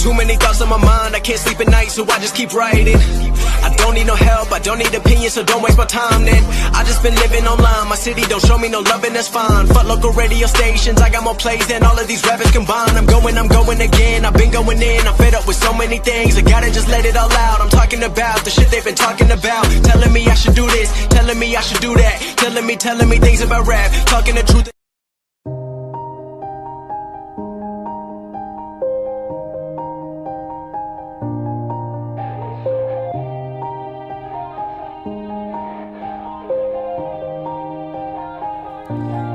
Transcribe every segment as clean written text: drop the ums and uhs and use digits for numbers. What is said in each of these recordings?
Too many thoughts on my mind, I can't sleep at night, so I just keep writing. I don't need no help, I don't need opinions, so don't waste my time then. I just been living online, my city don't show me no love and that's fine. Fuck local radio stations, I got more plays than all of these rappers combined. I'm going again, I've been going in, I'm fed up with so many things, I gotta just let it all out. I'm talking about the shit they've been talking about, telling me I should do this, telling me I should do that, telling me things about rap, talking the truth.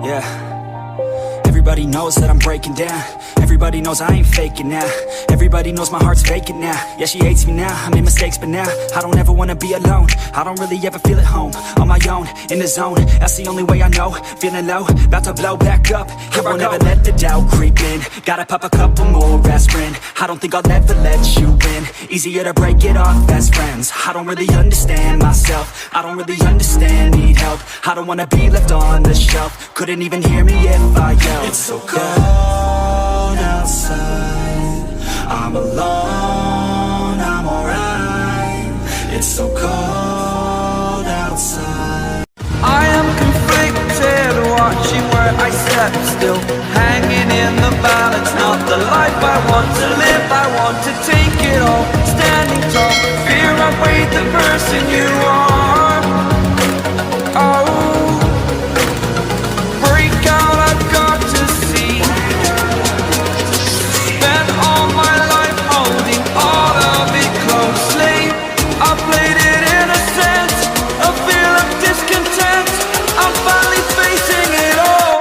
Yeah, everybody knows that I'm breaking down. Everybody knows I ain't faking now. Everybody knows my heart's vacant now. Yeah, she hates me now, I made mistakes but now I don't ever wanna be alone. I don't really ever feel at home. On my own, in the zone, that's the only way I know. Feeling low, about to blow back up. Here I won't ever let the doubt creep in. Gotta pop a couple more aspirin. I don't think I'll ever let you in. Easier to break it off best friends. I don't really understand myself, I don't really understand, need help. I don't wanna be left on the shelf. Couldn't even hear me if I yelled. It's so cold outside, I'm alone, I'm alright. It's so cold outside. I am conflicted, watching where I step still, hanging in the balance. Not the life I want to live, I want to take it all. Standing tall, fear outweighed the person you are. Oh, break out, I've got to see. Spent all my life holding all of it closely. I played it innocent, a feel of discontent. I'm finally facing it all,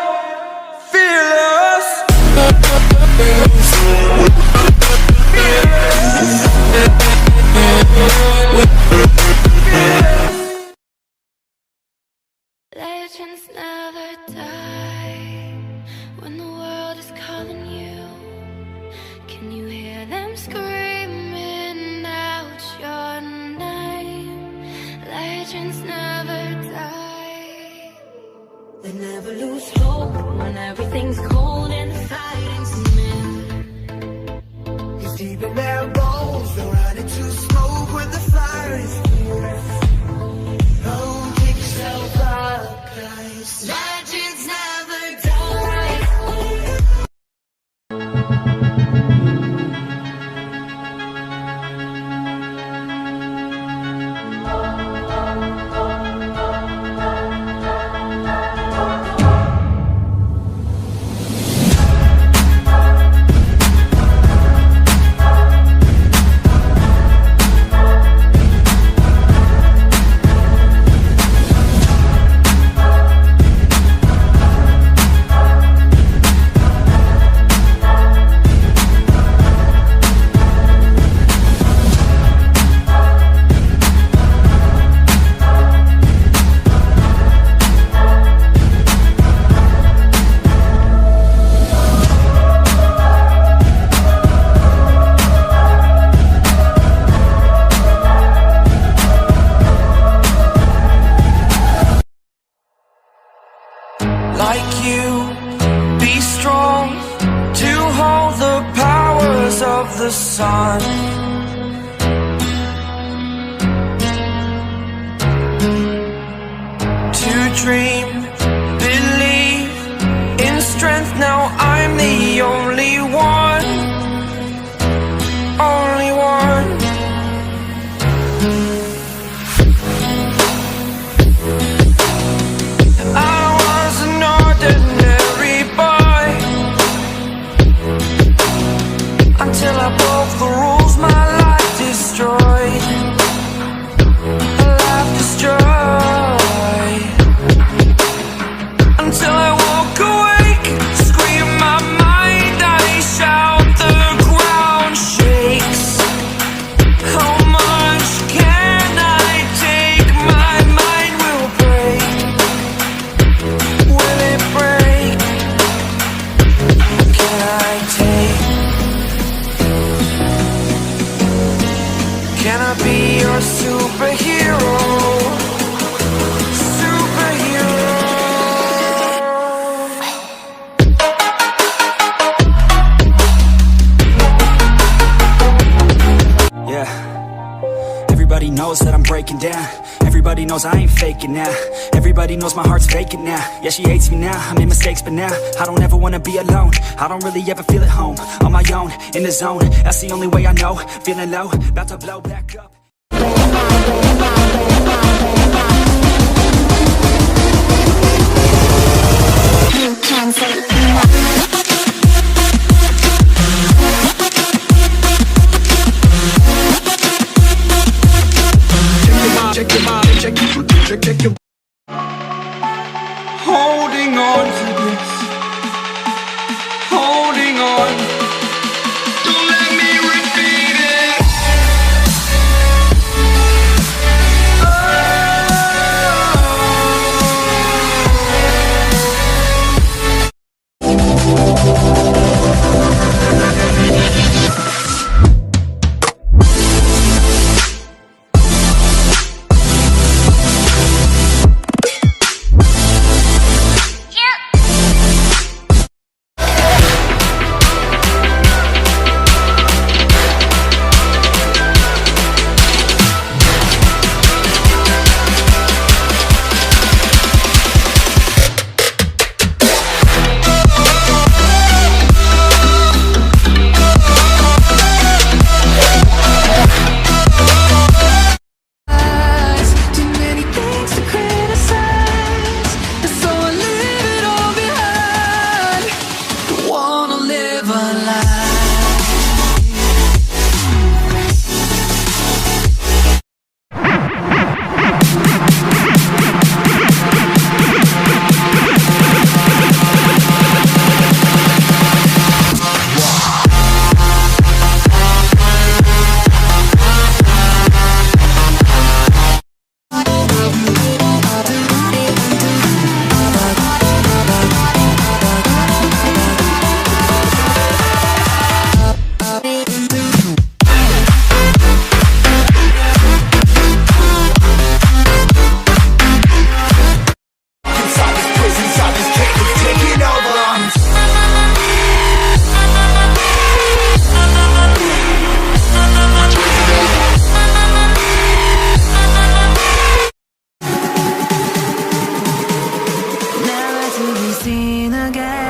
fearless. Legends never die when the world is calling you. Can you hear them screaming out your name? Legends never die. They never lose hope when everything's cold and the fighting's new. It's deep in their bones, they're ready to smoke when the fire is through. Oh, pick yourself up, 'cause legends never die. Like you, be strong to hold the powers of the sun. To dream, believe in strength. Now I'm the only one, only one. Until I broke the rules, my life destroyed. A life destroyed. breaking down. Everybody knows I ain't faking now. Everybody knows my heart's faking now. Yeah, she hates me now, I made mistakes but now I don't ever wanna be alone. I don't really ever feel at home. On my own, in the zone, that's the only way I know. Feeling low, about to blow back up. You can say check your holding on to this, holding on. Don't let me repeat it. never to be seen again.